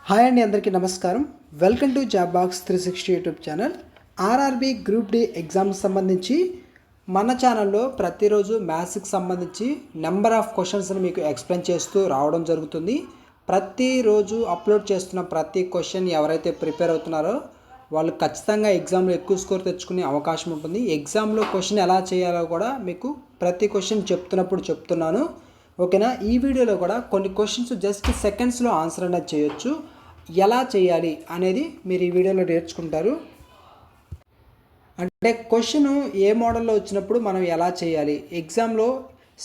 Hi అండి, అందరికీ నమస్కారం. Welcome to job box 360 YouTube channel. RRB group D ఎగ్జామ్కి సంబంధించి మన ఛానల్లో ప్రతిరోజు మ్యాథ్స్కి సంబంధించి నెంబర్ ఆఫ్ క్వశ్చన్స్ని మీకు ఎక్స్ప్లెయిన్ చేస్తూ రావడం జరుగుతుంది. ప్రతిరోజు అప్లోడ్ చేస్తున్న ప్రతి క్వశ్చన్ ఎవరైతే ప్రిపేర్ అవుతున్నారో వాళ్ళు ఖచ్చితంగా ఎగ్జామ్లో ఎక్కువ స్కోర్ తెచ్చుకునే అవకాశం ఉంటుంది. ఎగ్జామ్లో క్వశ్చన్ ఎలా చేయాలో కూడా మీకు ప్రతి క్వశ్చన్ చెప్తున్నాను. ఓకేనా. ఈ వీడియోలో కూడా కొన్ని క్వశ్చన్స్ జస్ట్ సెకండ్స్లో ఆన్సర్ అనేది చేయొచ్చు. ఎలా చేయాలి అనేది మీరు ఈ వీడియోలో నేర్చుకుంటారు. అంటే క్వశ్చన్ ఏ మోడల్లో వచ్చినప్పుడు మనం ఎలా చేయాలి, ఎగ్జామ్లో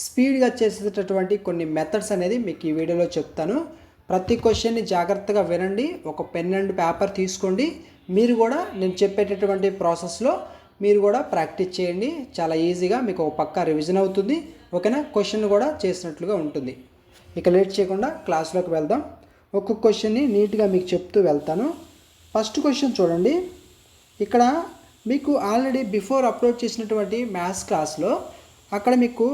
స్పీడ్గా చేసేటటువంటి కొన్ని మెథడ్స్ అనేది మీకు ఈ వీడియోలో చెప్తాను. ప్రతి క్వశ్చన్ని జాగ్రత్తగా వినండి, ఒక పెన్ అండ్ పేపర్ తీసుకోండి. మీరు కూడా నేను చెప్పేటటువంటి ప్రాసెస్లో మీరు కూడా ప్రాక్టీస్ చేయండి. చాలా ఈజీగా మీకు ఒక పక్క రివిజన్ అవుతుంది. ఓకేనా. క్వశ్చన్ కూడా చేసినట్లుగా ఉంటుంది. ఇక లేట్ చేయకుండా క్లాస్లోకి వెళ్దాం. ఒక్కొక్క క్వశ్చన్ని నీట్గా మీకు చెప్తూ వెళ్తాను. ఫస్ట్ క్వశ్చన్ చూడండి. ఇక్కడ మీకు ఆల్రెడీ బిఫోర్ అప్లోడ్ చేసినటువంటి మ్యాథ్స్ క్లాస్లో అక్కడ మీకు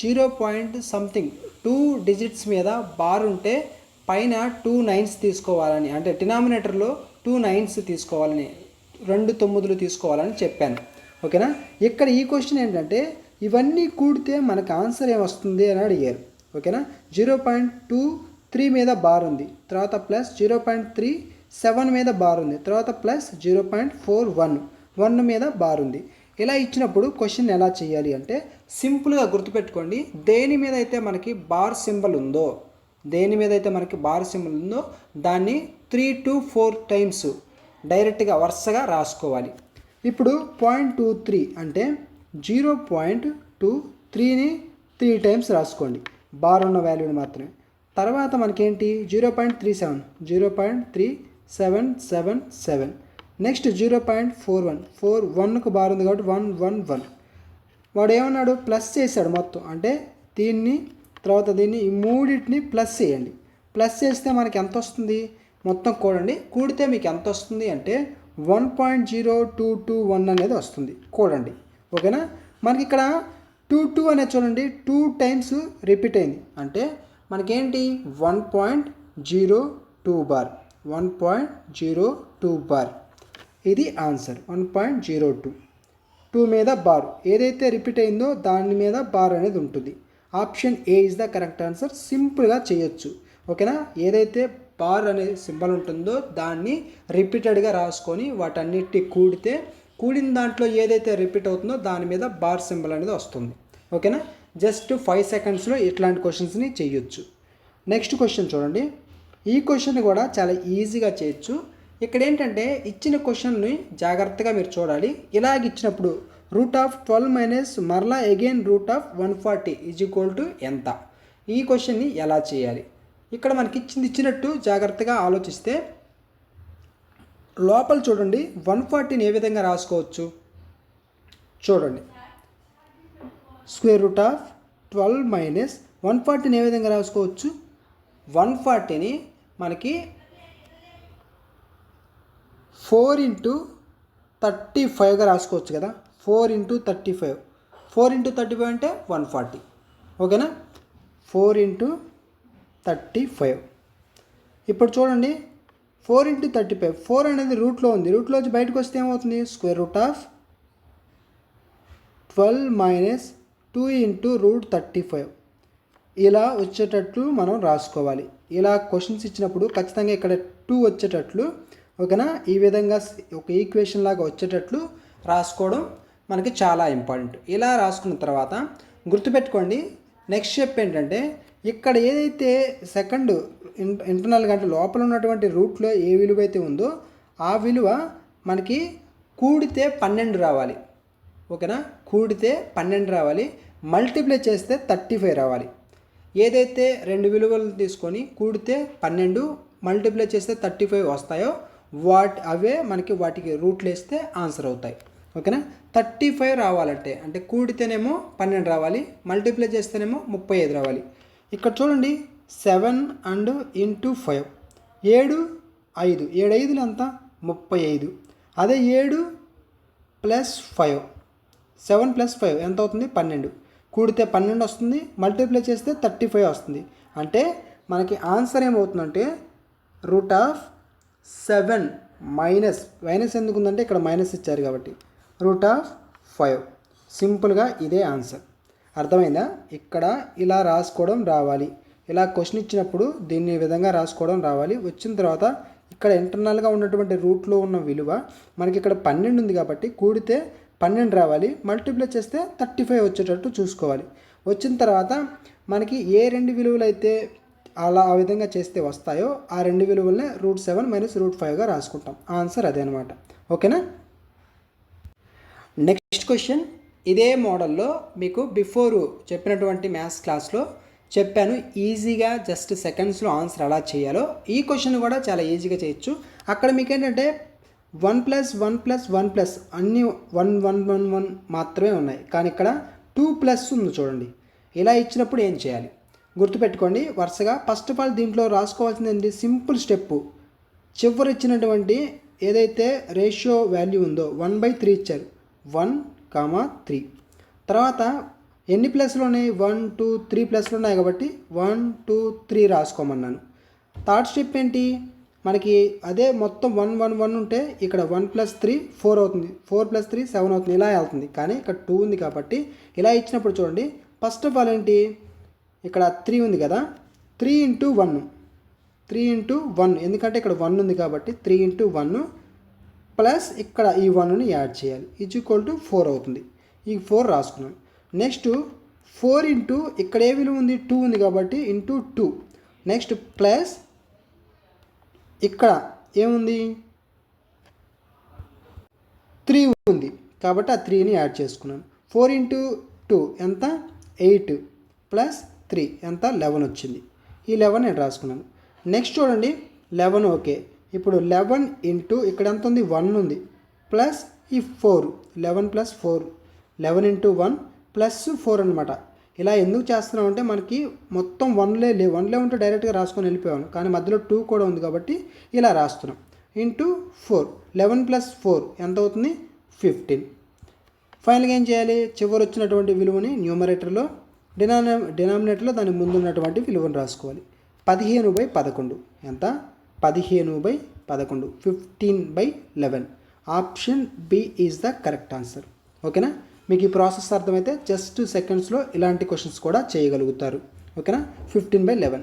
0.2 డిజిట్స్ మీద బార్ ఉంటే పైన 2 9s తీసుకోవాలని, అంటే డినామినేటర్లో 2 9s తీసుకోవాలని, 2 9లు తీసుకోవాలని చెప్పాను. ఓకేనా. ఇక్కడ ఈ క్వశ్చన్ ఏంటంటే ఇవన్నీ కూడితే మనకు ఆన్సర్ ఏమొస్తుంది అని అడిగారు. ఓకేనా. 0.23 మీద బార్ ఉంది, తర్వాత ప్లస్ 0.37 మీద బార్ ఉంది, తర్వాత ప్లస్ 0.41 మీద బార్ ఉంది. ఇలా ఇచ్చినప్పుడు క్వశ్చన్ ఎలా చేయాలి అంటే సింపుల్గా గుర్తుపెట్టుకోండి. దేని మీద అయితే మనకి బార్ సింబల్ ఉందో దాన్ని 3 to 4 టైమ్స్ డైరెక్ట్గా వరుసగా రాసుకోవాలి. ఇప్పుడు 0.23 అంటే 0.23ని 3 టైమ్స్ రాసుకోండి, బార్ ఉన్న వాల్యూని మాత్రమే. తర్వాత మనకేంటి 0.37 నెక్స్ట్ 0.41కు బార్ ఉంది కాబట్టి 111. వాడు ఏమన్నాడు, ప్లస్ చేశాడు మొత్తం. అంటే దీన్ని తర్వాత దీన్ని ఈ మూడింటిని ప్లస్ చేయండి. ప్లస్ చేస్తే మనకి ఎంత వస్తుంది, మొత్తం కూడండి. కూడితే మీకు ఎంత వస్తుంది అంటే 1.0221 అనేది వస్తుంది. కూడండి. ఓకేనా. మనకి ఇక్కడ 22 అనేది చూడండి 2 టైమ్స్ రిపీట్ అయింది. అంటే మనకేంటి 1.02 బార్, 1.02 బార్. ఇది ఆన్సర్. 1.02 మీద బార్ ఏదైతే రిపీట్ అయిందో దాని మీద బార్ అనేది ఉంటుంది. Option A is the correct answer. సింపుల్గా చేయొచ్చు. ఓకేనా. ఏదైతే బార్ అనే సింబల్ ఉంటుందో దాన్ని రిపీటెడ్గా రాసుకొని వాటన్నిటి కూడిన దాంట్లో ఏదైతే రిపీట్ అవుతుందో దాని మీద బార్ సింబల్ అనేది వస్తుంది. ఓకేనా. జస్ట్ 5 సెకండ్స్లో ఇట్లాంటి క్వశ్చన్స్ని చేయొచ్చు. నెక్స్ట్ క్వశ్చన్ చూడండి. ఈ క్వశ్చన్ కూడా చాలా ఈజీగా చేయొచ్చు. ఇక్కడ ఏంటంటే ఇచ్చిన క్వశ్చన్ని జాగ్రత్తగా మీరు చూడాలి. ఇలాగ ఇచ్చినప్పుడు √12 మరలా అగైన్ √140 ఎంత, ఈ క్వశ్చన్ని ఎలా చేయాలి. ఇక్కడ మనకి ఇచ్చినట్టు జాగ్రత్తగా ఆలోచిస్తే లోపల చూడండి 140ని ఏ విధంగా రాసుకోవచ్చు చూడండి. √12 140ని ఏ విధంగా రాసుకోవచ్చు, 140ని మనకి 4 into 35గా రాసుకోవచ్చు కదా. 4 into 35 అంటే 140. ఓకేనా. 4 into 35. ఇప్పుడు చూడండి 4 into 35, 4 అనేది రూట్లో ఉంది. రూట్లో వచ్చి బయటకు వస్తే ఏమవుతుంది, √12 2 into √35 ఇలా వచ్చేటట్లు మనం రాసుకోవాలి. ఇలా క్వశ్చన్స్ ఇచ్చినప్పుడు ఖచ్చితంగా ఇక్కడ 2 వచ్చేటట్లు, ఓకేనా, ఈ విధంగా ఒక ఈక్వేషన్ లాగా వచ్చేటట్లు రాసుకోవడం మనకి చాలా ఇంపార్టెంట్. ఇలా రాసుకున్న తర్వాత గుర్తుపెట్టుకోండి, నెక్స్ట్ స్టెప్ ఏంటంటే ఇక్కడ ఏదైతే సెకండ్ ఇంటర్నల్గా అంటే లోపల ఉన్నటువంటి రూట్లో ఏ విలువ అయితే ఉందో ఆ విలువ మనకి కూడితే 12 రావాలి. ఓకేనా. కూడితే 12 రావాలి. మల్టిప్లై చేస్తే 35 రావాలి. ఏదైతే 2 విలువలు తీసుకొని కూడితే 12 మల్టిప్లై చేస్తే 35 వస్తాయో అవే మనకి వాటికి రూట్లు వేస్తే ఆన్సర్ అవుతాయి. ఓకేనా. 35 రావాలంటే అంటే కూడితేనేమో 12 రావాలి, మల్టిప్లై చేస్తేనేమో 35 రావాలి. ఇక్కడ చూడండి 7 and into 5, 7 5, 7 5లు ఎంత 35. అదే 7 + 5, 7 + 5 ఎంత అవుతుంది 12. కూడితే 12 వస్తుంది, మల్టిప్లై చేస్తే 35 వస్తుంది. అంటే మనకి ఆన్సర్ ఏమవుతుందంటే రూట్ ఆఫ్ 7 మైనస్ ఎందుకు ఉందంటే ఇక్కడ మైనస్ ఇచ్చారు కాబట్టి రూట్ ఆఫ్ 5. సింపుల్గా ఇదే ఆన్సర్. అర్థమైందా? ఇక్కడ ఇలా రాసుకోవడం రావాలి. ఇలా క్వశ్చన్ ఇచ్చినప్పుడు దీన్ని విధంగా రాసుకోవడం రావాలి. వచ్చిన తర్వాత ఇక్కడ ఇంటర్నల్గా ఉన్నటువంటి రూట్లో ఉన్న విలువ మనకి ఇక్కడ 12 ఉంది కాబట్టి కూడితే 12 రావాలి. మల్టిప్లై చేస్తే 35 వచ్చేటట్టు చూసుకోవాలి. వచ్చిన తర్వాత మనకి ఏ రెండు విలువలు అయితే ఆ విధంగా చేస్తే వస్తాయో ఆ రెండు విలువలనే √7 - √5గా రాసుకుంటాం. ఆన్సర్ అదే అనమాట. ఓకేనా? నెక్స్ట్ క్వశ్చన్ ఇదే మోడల్లో మీకు బిఫోర్ చెప్పినటువంటి మ్యాథ్స్ క్లాస్లో చెప్పాను. ఈజీగా జస్ట్ సెకండ్స్లో ఆన్సర్ ఎలా చేయాలో ఈ క్వశ్చన్ కూడా చాలా ఈజీగా చేయొచ్చు. అక్కడ మీకు ఏంటంటే 1+1+1+ అన్నీ 1 మాత్రమే ఉన్నాయి. కానీ ఇక్కడ 2+ ఉంది చూడండి. ఇలా ఇచ్చినప్పుడు ఏం చేయాలి గుర్తుపెట్టుకోండి. వరుసగా ఫస్ట్ ఆఫ్ ఆల్ దీంట్లో రాసుకోవాల్సింది ఏంటి, సింపుల్ స్టెప్పు. చివరి ఇచ్చినటువంటి ఏదైతే రేషియో వాల్యూ ఉందో 1/3 ఇచ్చారు. 1, 3 తర్వాత ఎన్ని ప్లస్లు ఉన్నాయి, 1, 2, 3 ప్లస్లు ఉన్నాయి కాబట్టి 1, 2, 3 రాసుకోమన్నాను. థర్డ్ స్టెప్ ఏంటి, మనకి అదే మొత్తం 1, 1, 1 ఉంటే ఇక్కడ 1 + 3 4 అవుతుంది. 4 + 3 7 అవుతుంది. ఇలా వెళ్తుంది. కానీ ఇక్కడ 2 ఉంది కాబట్టి ఇలా ఇచ్చినప్పుడు చూడండి. ఫస్ట్ ఆఫ్ ఆల్ ఏంటి, ఇక్కడ 3 ఉంది కదా, 3 × 1 3 × 1 ఎందుకంటే ఇక్కడ 1 ఉంది కాబట్టి 3 × 1 ప్లస్ ఇక్కడ ఈ 1ని యాడ్ చేయాలి. = 4 అవుతుంది. ఈ 4 రాసుకున్నాను. నెక్స్ట్ 4 × ఇక్కడ ఏ విలువ ఉంది, 2 ఉంది కాబట్టి × 2. నెక్స్ట్ ప్లస్ ఇక్కడ ఏముంది, 3 ఉంది కాబట్టి ఆ 3ని యాడ్ చేసుకున్నాను. 4 × 2 ఎంత, 8 ప్లస్ 3 ఎంత, 11 వచ్చింది. ఈ 11 నేను రాసుకున్నాను. నెక్స్ట్ చూడండి 11 ఓకే. ఇప్పుడు 11 × ఇక్కడ ఎంత ఉంది, 1 ఉంది ప్లస్ ఈ 4 11 + 4 11 × 1 + 4 అనమాట. ఇలా ఎందుకు చేస్తున్నాం అంటే మనకి మొత్తం 1లే లేవు. 1లే ఉంటే డైరెక్ట్గా రాసుకొని వెళ్ళిపోయాను. కానీ మధ్యలో 2 కూడా ఉంది కాబట్టి ఇలా రాస్తున్నాం. × 4 11 + 4 ఎంత అవుతుంది, 15. ఫైనల్గా ఏం చేయాలి, చివరి వచ్చినటువంటి విలువని న్యూమరేటర్లో డినామినేటర్లో దాని ముందు ఉన్నటువంటి విలువను రాసుకోవాలి. 15/11 ఎంత, 15/11 15/11. Option B is the correct answer. ఓకేనా? మీకు ఈ ప్రాసెస్ అర్థమైతే జస్ట్ సెకండ్స్లో ఇలాంటి క్వశ్చన్స్ కూడా చేయగలుగుతారు. ఓకేనా? 15/11.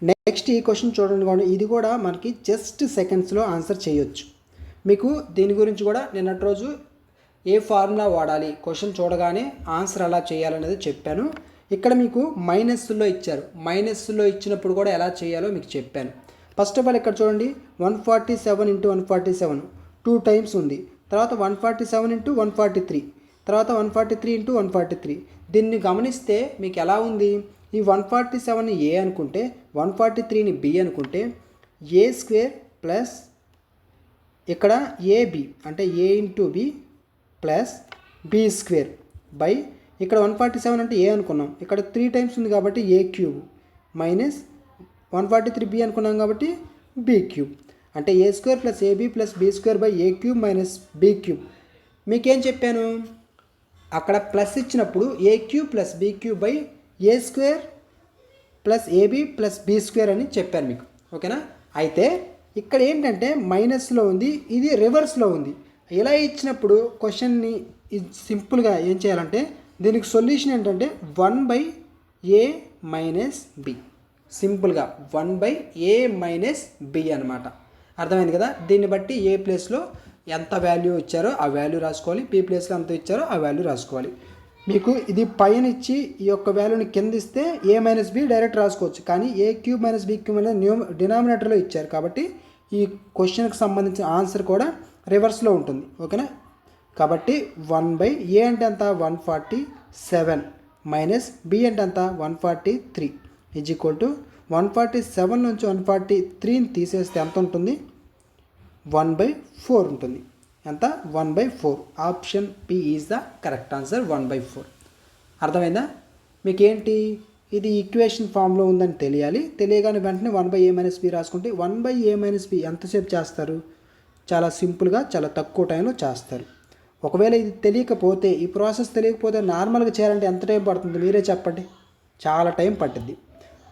నెక్స్ట్ ఈ క్వశ్చన్ చూడండి. ఇది కూడా మనకి జస్ట్ సెకండ్స్లో ఆన్సర్ చేయొచ్చు. మీకు దీని గురించి కూడా నిన్నటి రోజు ఏ ఫార్ములా వాడాలి, క్వశ్చన్ చూడగానే ఆన్సర్ ఎలా చేయాలనేది చెప్పాను. ఇక్కడ మీకు మైనస్లో ఇచ్చారు. మైనస్లో ఇచ్చినప్పుడు కూడా ఎలా చేయాలో మీకు చెప్పాను. ఫస్ట్ ఆఫ్ ఆల్ ఇక్కడ చూడండి 147 × 147 2 టైమ్స్ ఉంది. తర్వాత 147 × 143 తర్వాత 143 × 143. దీన్ని గమనిస్తే మీకు ఎలా ఉంది, ఈ 147ని ఏ అనుకుంటే 143ని బి అనుకుంటే a² ప్లస్ ఇక్కడ ఏబి అంటే a × b plus b² by ఇక్కడ 147 అంటే ఏ అనుకున్నాం. ఇక్కడ 3 టైమ్స్ ఉంది కాబట్టి a³ మైనస్ 143b అనుకున్నాం కాబట్టి b³ అంటే a² + ab + b² / a³ - b³. మీకేం చెప్పాను, అక్కడ ప్లస్ ఇచ్చినప్పుడు a³ + b³ / a² + ab + b² అని చెప్పాను మీకు. ఓకేనా? అయితే ఇక్కడ ఏంటంటే మైనస్లో ఉంది, ఇది రివర్స్లో ఉంది. ఇలా ఇచ్చినప్పుడు క్వశ్చన్ని సింపుల్గా ఏం చేయాలంటే దీనికి సొల్యూషన్ ఏంటంటే 1/a - b. సింపుల్గా 1/a - b అనమాట. అర్థమైంది కదా? దీన్ని బట్టి ఏ ప్లేస్లో ఎంత వాల్యూ ఇచ్చారో ఆ వాల్యూ రాసుకోవాలి, బి ప్లేస్లో ఎంత ఇచ్చారో ఆ వాల్యూ రాసుకోవాలి. మీకు ఇది పైన ఇచ్చి ఈ యొక్క వాల్యూని కింద ఇస్తే a - b డైరెక్ట్ రాసుకోవచ్చు. కానీ a³ - b³ అనేది డినామినేటర్లో ఇచ్చారు కాబట్టి ఈ క్వశ్చన్కి సంబంధించిన ఆన్సర్ కూడా రివర్స్లో ఉంటుంది. ఓకేనా? కాబట్టి 1/a అంటే ఎంత, 147 మైనస్ b అంటే ఎంత, 143 = 147 నుంచి 143ని తీసేస్తే ఎంత ఉంటుంది, 1/4 ఉంటుంది. ఎంత, 1/4. Option P is the correct answer, 1/4. అర్థమైందా? మీకేంటి, ఇది ఈక్వేషన్ ఫామ్లో ఉందని తెలియాలి. తెలియగానే వెంటనే 1/a - b రాసుకుంటే 1/a - b ఎంతసేపు చేస్తారు, చాలా సింపుల్గా చాలా తక్కువ టైంలో చేస్తారు. ఒకవేళ ఇది తెలియకపోతే, ఈ ప్రాసెస్ తెలియకపోతే నార్మల్గా చేయాలంటే ఎంత టైం పడుతుంది మీరే చెప్పండి. చాలా టైం పట్టింది.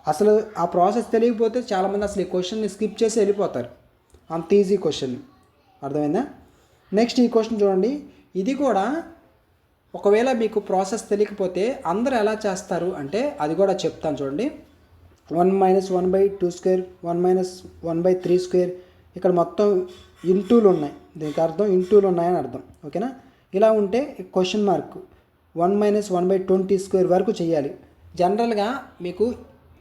అసలు ఆ ప్రాసెస్ తెలియకపోతే చాలామంది అసలు ఈ క్వశ్చన్ని స్కిప్ చేసి వెళ్ళిపోతారు, అంత ఈజీ క్వశ్చన్. అర్థమైందా? నెక్స్ట్ ఈ క్వశ్చన్ చూడండి. ఇది కూడా ఒకవేళ మీకు ప్రాసెస్ తెలియకపోతే అందరూ ఎలా చేస్తారు అంటే అది కూడా చెప్తాను చూడండి. 1 - 1/2², 1 - 1/3². ఇక్కడ మొత్తం ఇంటూలు ఉన్నాయి, దీనికి అర్థం ఇంటూలు ఉన్నాయని అర్థం. ఓకేనా? ఇలా ఉంటే క్వశ్చన్ మార్క్ 1 - 1/20² వరకు చేయాలి. జనరల్గా మీకు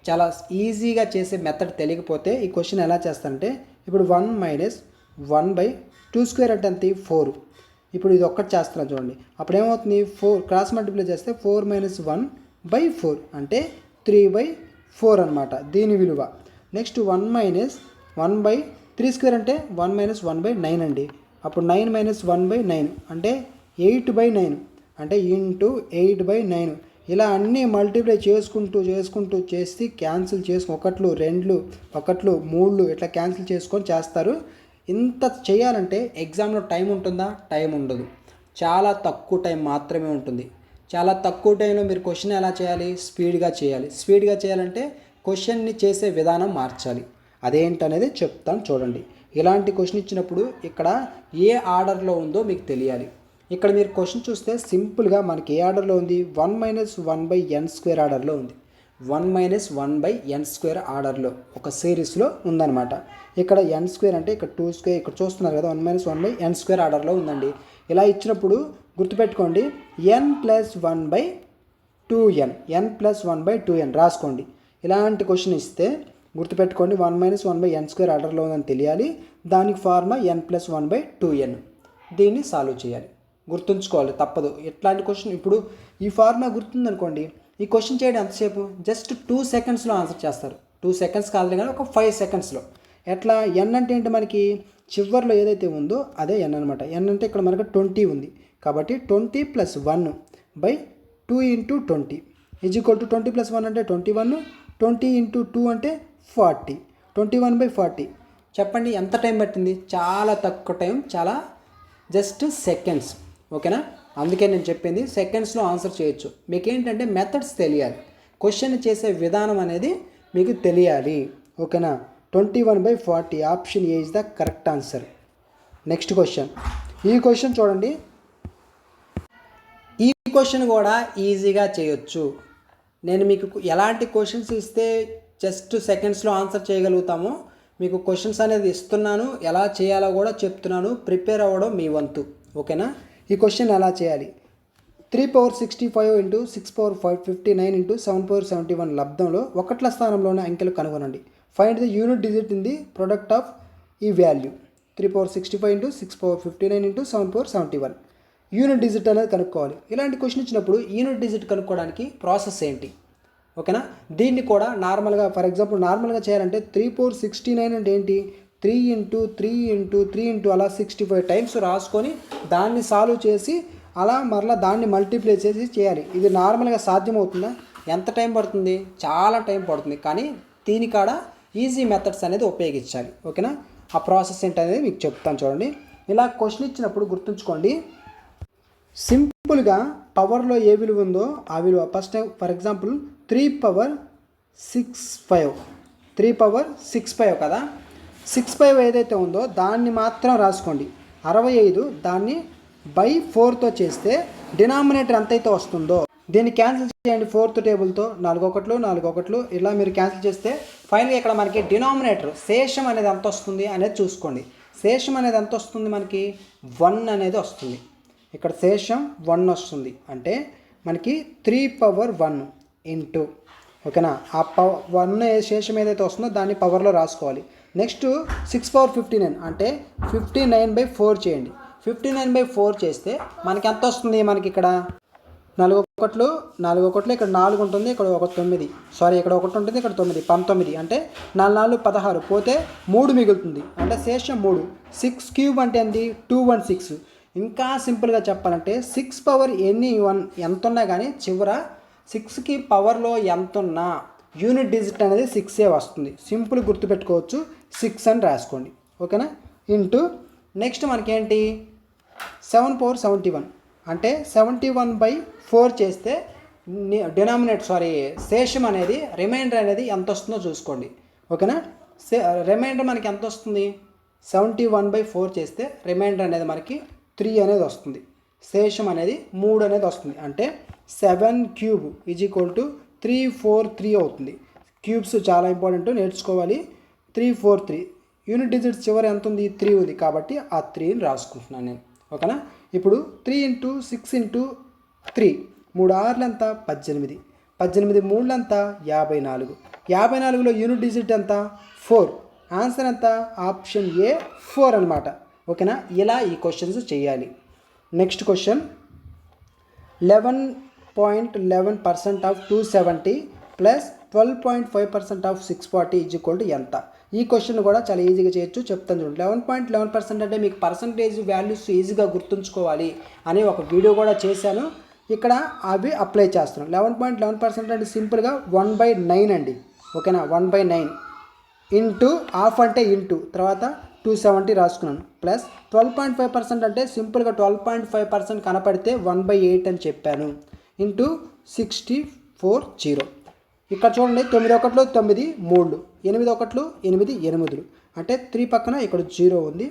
చాలా ఈజీగా చేసే మెథడ్ తెలియకపోతే ఈ క్వశ్చన్ ఎలా చేస్తారంటే, ఇప్పుడు 1 - 1/2² అంటే ఎంత? 4. ఇప్పుడు ఇది ఒక్కటి చేస్తున్నాను చూడండి. అప్పుడు ఏమవుతుంది? 4 క్రాస్ మల్టిప్లై చేస్తే 4 - 1/4 అంటే 3/4 అనమాట దీని విలువ. నెక్స్ట్ 1 - 1/3² అంటే 1 - 1/9 అండి. అప్పుడు 9 - 1/9 అంటే 8/9 అంటే ఇంటూ 8/9. ఇలా అన్నీ మల్టిప్లై చేసుకుంటూ చేసి క్యాన్సిల్ చేసుకుని 1, 2, 1, 3 ఇట్లా క్యాన్సిల్ చేసుకొని చేస్తారు. ఇంత చేయాలంటే ఎగ్జామ్లో టైం ఉంటుందా? టైం ఉండదు, చాలా తక్కువ టైం మాత్రమే ఉంటుంది. చాలా తక్కువ టైంలో మీరు క్వశ్చన్ ఎలా చేయాలి? స్పీడ్గా చేయాలి. స్పీడ్గా చేయాలంటే క్వశ్చన్ని చేసే విధానం మార్చాలి. అదేంటనేది చెప్తాను చూడండి. ఇలాంటి క్వశ్చన్ ఇచ్చినప్పుడు ఇక్కడ ఏ ఆర్డర్లో ఉందో మీకు తెలియాలి. ఇక్కడ మీరు క్వశ్చన్ చూస్తే సింపుల్గా మనకి ఏ ఆర్డర్లో ఉంది? 1 - 1/n² ఆర్డర్లో ఉంది. 1 - 1/n² ఆర్డర్లో ఒక సిరీస్లో ఉందన్నమాట. ఇక్కడ n² అంటే ఇక్కడ 2², ఇక్కడ చూస్తున్నారు కదా 1 - 1/n² ఆర్డర్లో ఉందండి. ఇలా ఇచ్చినప్పుడు గుర్తుపెట్టుకోండి, n + 1/2n, n + 1/2n రాసుకోండి. ఇలాంటి క్వశ్చన్ ఇస్తే గుర్తుపెట్టుకోండి, 1 - 1/n² ఆర్డర్లో ఉందని తెలియాలి. దానికి ఫార్ములా n + 1/2n. దీన్ని సాల్వ్ చేయాలి, గుర్తుంచుకోవాలి, తప్పదు. ఎట్లాంటి క్వశ్చన్ ఇప్పుడు ఈ ఫార్ములా గుర్తుందనుకోండి, ఈ క్వశ్చన్ చేయడం ఎంతసేపు? జస్ట్ 2 సెకండ్స్లో ఆన్సర్ చేస్తారు. 2 సెకండ్స్ కాదు కానీ ఒక 5 సెకండ్స్లో. ఎట్లా? ఎన్ అంటే ఏంటి? మనకి చివరిలో ఏదైతే ఉందో అదే ఎన్ అనమాట. ఎన్ అంటే ఇక్కడ మనకు 20 ఉంది కాబట్టి 20 + 1/2 × 20 = 20 + 1 అంటే 21, 20 × 2 అంటే 40, 21/40. చెప్పండి ఎంత టైం పట్టింది? చాలా తక్కువ టైం, చాలా జస్ట్ సెకండ్స్. ఓకేనా? అందుకే నేను చెప్పింది సెకండ్స్లో ఆన్సర్ చేయొచ్చు. మీకు ఏంటంటే మెథడ్స్ తెలియాలి, క్వశ్చన్ చేసే విధానం అనేది మీకు తెలియాలి. ఓకేనా? 21/40 option A is the correct answer. Next question. ఈ క్వశ్చన్ చూడండి. ఈ క్వశ్చన్ కూడా ఈజీగా చేయొచ్చు. నేను మీకు ఎలాంటి క్వశ్చన్స్ ఇస్తే జస్ట్ సెకండ్స్లో ఆన్సర్ చేయగలుగుతామో మీకు క్వశ్చన్స్ అనేది ఇస్తున్నాను, ఎలా చేయాలో కూడా చెప్తున్నాను. ప్రిపేర్ అవ్వడం మీ వంతు. ఓకేనా? ఈ క్వశ్చన్ ఎలా చేయాలి? 3/65 × 6/559 × 7/71 లబ్దంలో ఒకట్ల స్థానంలోని అంకెలు కనుగొనండి. Find the unit digit in the product of ఈ వాల్యూ. 3/65 × 6/59 × 7/71 యూనిట్ డిజిట్ అనేది కనుక్కోవాలి. ఇలాంటి క్వశ్చన్ ఇచ్చినప్పుడు యూనిట్ డిజిట్ కనుక్కోవడానికి ప్రాసెస్ ఏంటి? ఓకేనా? దీన్ని కూడా నార్మల్గా, ఫర్ ఎగ్జాంపుల్ నార్మల్గా చేయాలంటే 3/469 అంటే ఏంటి? 3 × 3 × 3 × అలా 65 టైమ్స్ రాసుకొని దాన్ని సాల్వ్ చేసి అలా మరలా దాన్ని మల్టిప్లై చేసి చేయాలి. ఇది నార్మల్గా సాధ్యమవుతుందా? ఎంత టైం పడుతుంది? చాలా టైం పడుతుంది. కానీ దీనికాడ ఈజీ మెథడ్స్ అనేది ఉపయోగించాలి. ఓకేనా? ఆ ప్రాసెస్ ఏంటనేది మీకు చెప్తాను చూడండి. ఇలా క్వశ్చన్ ఇచ్చినప్పుడు గుర్తుంచుకోండి, సింపుల్గా పవర్లో ఏ విలువ ఉందో ఆ విలువ ఫస్ట్. ఫర్ ఎగ్జాంపుల్ 3/65 కదా, 6/5 ఏదైతే ఉందో దాన్ని మాత్రం రాసుకోండి. 65 దాన్ని /4తో చేస్తే డినామినేటర్ ఎంతైతే వస్తుందో దీన్ని క్యాన్సిల్ చేయండి 4th టేబుల్తో. 4 1 4 1 ఇలా మీరు క్యాన్సిల్ చేస్తే ఫైనల్గా ఇక్కడ మనకి డినామినేటర్ శేషం అనేది ఎంత వస్తుంది అనేది చూసుకోండి. శేషం అనేది ఎంత వస్తుంది? మనకి 1 అనేది వస్తుంది. ఇక్కడ శేషం 1 వస్తుంది అంటే మనకి 3/1 ఇంటూ, ఓకేనా, ఆ 1 శేషం ఏదైతే వస్తుందో దాన్ని పవర్లో రాసుకోవాలి. నెక్స్ట్ 6/59 అంటే 59/4 చేయండి. 59/4 చేస్తే మనకి ఎంత వస్తుంది? మనకి ఇక్కడ 4 1 ఇక్కడ 4 ఉంటుంది, ఇక్కడ 9, సారీ ఇక్కడ 1 ఉంటుంది, ఇక్కడ 9, 19 అంటే 4 4 16 పోతే 3 మిగులుతుంది అంటే శేషం 3. 6³ అంటే ఏంటి? 216. ఇంకా సింపుల్గా చెప్పాలంటే 6/1 ఎంత ఉన్నా కానీ చివర 6కి పవర్లో ఎంత ఉన్నా యూనిట్ డిజిట్ అనేది 6 వస్తుంది. సింపుల్ గుర్తుపెట్టుకోవచ్చు, 6 అని రాసుకోండి. ఓకేనా? ఇంటూ నెక్స్ట్ మనకేంటి 7/71 అంటే 71/4 చేస్తే శేషం అనేది రిమైండర్ అనేది ఎంత వస్తుందో చూసుకోండి. ఓకేనా, రిమైండర్ మనకి ఎంత వస్తుంది, 71/4 చేస్తే రిమైండర్ అనేది మనకి 3 అనేది వస్తుంది. శేషం అనేది 3 అనేది వస్తుంది. అంటే 7 క్యూబ్ = 343 అవుతుంది. క్యూబ్స్ చాలా ఇంపార్టెంట్, నేర్చుకోవాలి. 343 యూనిట్ డిజిట్స్ చివరి ఎంత ఉంది, 3 ఉంది కాబట్టి ఆ 3ని రాసుకుంటున్నాను నేను. ఓకేనా, ఇప్పుడు 3 × 6 × 3 3 6 ఎంత, 18. 18 3 ఎంత, 54. 54లో యూనిట్ డిజిట్ ఎంత, 4. ఆన్సర్ ఎంత, ఆప్షన్ ఏ 4 అనమాట. ఓకేనా, ఇలా ఈ క్వశ్చన్స్ చేయాలి. Next question, 11.11% of 270 plus 12.5% of 640 = ఎంత? ఈ క్వశ్చన్ కూడా చాలా ఈజీగా చేయొచ్చు, చెప్తాను చూడండి. 11.11% అంటే మీకు పర్సంటేజ్ వాల్యూస్ ఈజీగా గుర్తుంచుకోవాలి అని ఒక వీడియో కూడా చేశాను. ఇక్కడ అవి అప్లై చేస్తున్నాం. 11.11% అంటే సింపుల్గా 1/9 అండి. ఓకేనా, 1/9 ఇంటూ హాఫ్ అంటే ఇంటూ తర్వాత 270 రాసుకున్నాను. ప్లస్ 12.5% అంటే సింపుల్గా 12.5% కనపడితే 1/8 అని చెప్పాను. ఇంటూ 640. ఇక్కడ చూడండి, 9 1 9 3, 8 1 8 8 అంటే 3 పక్కన ఇక్కడ 0 ఉంది.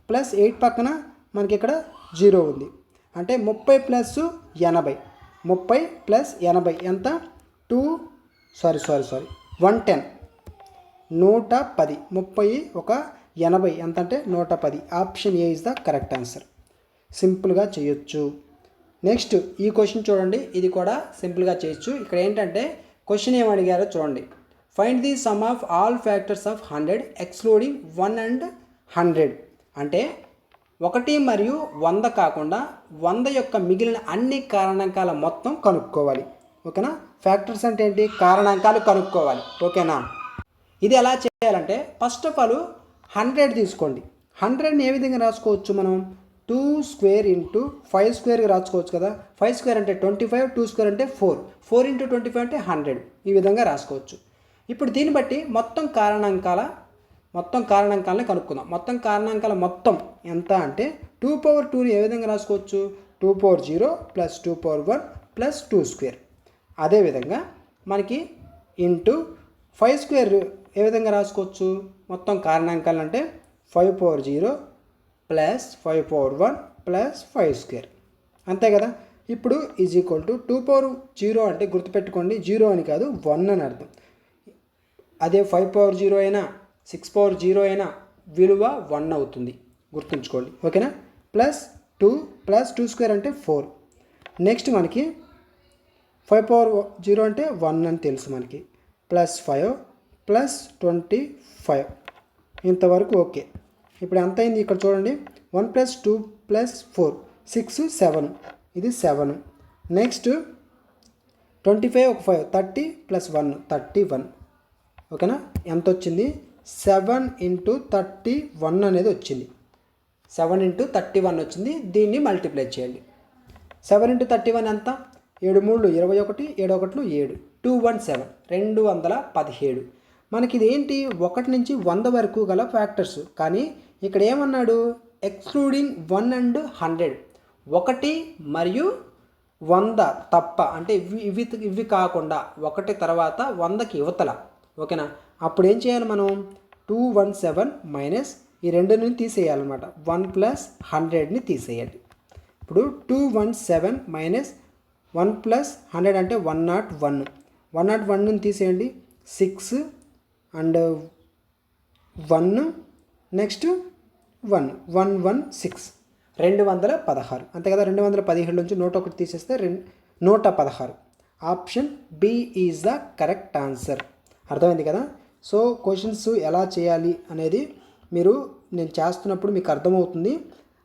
ప్లస్ 8 పక్కన మనకి ఇక్కడ 0 ఉంది. అంటే 30 + 80. 30 + 80 ఎంత, 110. 110 30 80 ఎంత అంటే 110. Option A is the correct answer. సింపుల్గా చేయొచ్చు. నెక్స్ట్ ఈ క్వశ్చన్ చూడండి, ఇది కూడా సింపుల్గా చేయొచ్చు. ఇక్కడ ఏంటంటే క్వశ్చన్ ఏమి అడిగారో చూడండి. Find the some of all factors of 100 excluding 1 and 100. అంటే 1 మరియు 100 కాకుండా 100 యొక్క మిగిలిన అన్ని కారణాంకాల మొత్తం కనుక్కోవాలి. ఓకేనా, ఫ్యాక్టర్స్ అంటే ఏంటి, కారణాంకాలు కనుక్కోవాలి. ఓకేనా, ఇది ఎలా చేయాలంటే ఫస్ట్ ఆఫ్ ఆల్ 100 తీసుకోండి. 100ని ఏ విధంగా రాసుకోవచ్చు మనం, 2² × 5² రాసుకోవచ్చు కదా. 5² అంటే 25, 2² అంటే 4, 4 × 25 అంటే 100. ఈ విధంగా రాసుకోవచ్చు. ఇప్పుడు దీన్ని బట్టి మొత్తం కారణాంకాలని కనుక్కుందాం. మొత్తం కారణాంకాల మొత్తం ఎంత అంటే 2/2ని ఏ విధంగా రాసుకోవచ్చు, 2/0 + 2/1 + 2². అదేవిధంగా మనకి ఇంటూ 5² ఏ విధంగా రాసుకోవచ్చు, మొత్తం కారణాంకాలు అంటే 5/0 + 5/1 + 5². అంతే కదా. ఇప్పుడు = 2/0 అంటే గుర్తుపెట్టుకోండి, 0 అని కాదు 1 అని అర్థం. అదే 5/0 అయినా 6/0 అయినా విలువ 1 అవుతుంది, గుర్తుంచుకోండి. ఓకేనా, +2 + 2² అంటే 4. నెక్స్ట్ మనకి 5/0 అంటే 1 అని తెలుసు మనకి. +5 + 25 ఇంతవరకు ఓకే. ఇప్పుడు ఎంత అయింది ఇక్కడ చూడండి, 1 + 2 + 4 6 7, ఇది 7. నెక్స్ట్ 25 ఒక 5 30 + 1 31. ఓకేనా, ఎంత వచ్చింది, 7 × 31 అనేది వచ్చింది. 7 × 31 వచ్చింది. దీన్ని మల్టిప్లై చేయండి. 7 × 31 ఎంత, 7 3 21, 7 1 7, 217 217. మనకి ఇది ఏంటి, 1 నుంచి 100 వరకు గల ఫ్యాక్టర్స్. కానీ ఇక్కడ ఏమన్నాడు, ఎక్స్క్లూడింగ్ 1 and 100. 1 మరియు 100 తప్ప, అంటే ఇవి కాకుండా 1 తర్వాత 100కి యువతల. ఓకేనా, అప్పుడు ఏం చేయాలి మనం, 217 మైనస్ ఈ 2ని తీసేయాలన్నమాట. 1 + 100ని తీసేయాలి. ఇప్పుడు 217 మైనస్ 1 + 100 అంటే 101. 101ని తీసేయండి. 6 and 1 నెక్స్ట్ 1 116 216. అంతే కదా. 217 నుంచి 101 తీసేస్తే 116. Option B is the correct answer. అర్థమైంది కదా. సో క్వశ్చన్స్ ఎలా చేయాలి అనేది నేను చేస్తున్నప్పుడు మీకు అర్థమవుతుంది.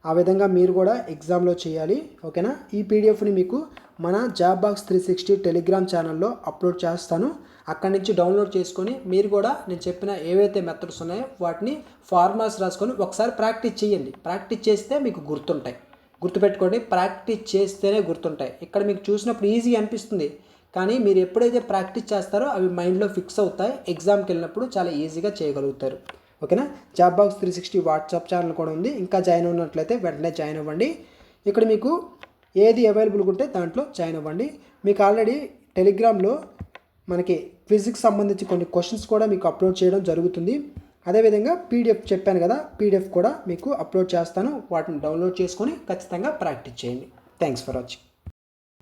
ఆ విధంగా మీరు కూడా ఎగ్జామ్లో చేయాలి. ఓకేనా. ఈ పీడిఎఫ్ని మీకు మన జాబ్ బాక్స్ 360 టెలిగ్రామ్ ఛానల్లో అప్లోడ్ చేస్తాను. అక్కడి నుంచి డౌన్లోడ్ చేసుకొని మీరు కూడా నేను చెప్పిన ఏవైతే మెథడ్స్ ఉన్నాయో వాటిని ఫార్ములాస్ రాసుకొని ఒకసారి ప్రాక్టీస్ చేయండి. ప్రాక్టీస్ చేస్తే మీకు గుర్తుంటాయి. గుర్తుపెట్టుకోండి, ప్రాక్టీస్ చేస్తేనే గుర్తుంటాయి. ఇక్కడ మీకు చూసినప్పుడు ఈజీ అనిపిస్తుంది, కానీ మీరు ఎప్పుడైతే ప్రాక్టీస్ చేస్తారో అవి మైండ్లో ఫిక్స్ అవుతాయి. ఎగ్జామ్కి వెళ్ళినప్పుడు చాలా ఈజీగా చేయగలుగుతారు. ఓకేనా. జాబ్ బాక్స్ 360 వాట్సాప్ ఛానల్ కూడా ఉంది. ఇంకా జాయిన్ అయినట్లయితే వెంటనే జాయిన్ అవ్వండి. ఇక్కడ మీకు ఏది అవైలబుల్గా ఉంటే దాంట్లో జాయిన్ అవ్వండి. మీకు ఆల్రెడీ టెలిగ్రామ్లో మనకి క్విజ్కి సంబంధించి కొన్ని క్వశ్చన్స్ కూడా మీకు అప్లోడ్ చేయడం జరుగుతుంది. అదేవిధంగా పీడిఎఫ్ చెప్పాను కదా, పీడిఎఫ్ కూడా మీకు అప్లోడ్ చేస్తాను. వాటిని డౌన్లోడ్ చేసుకొని ఖచ్చితంగా ప్రాక్టీస్ చేయండి. Thanks for watching.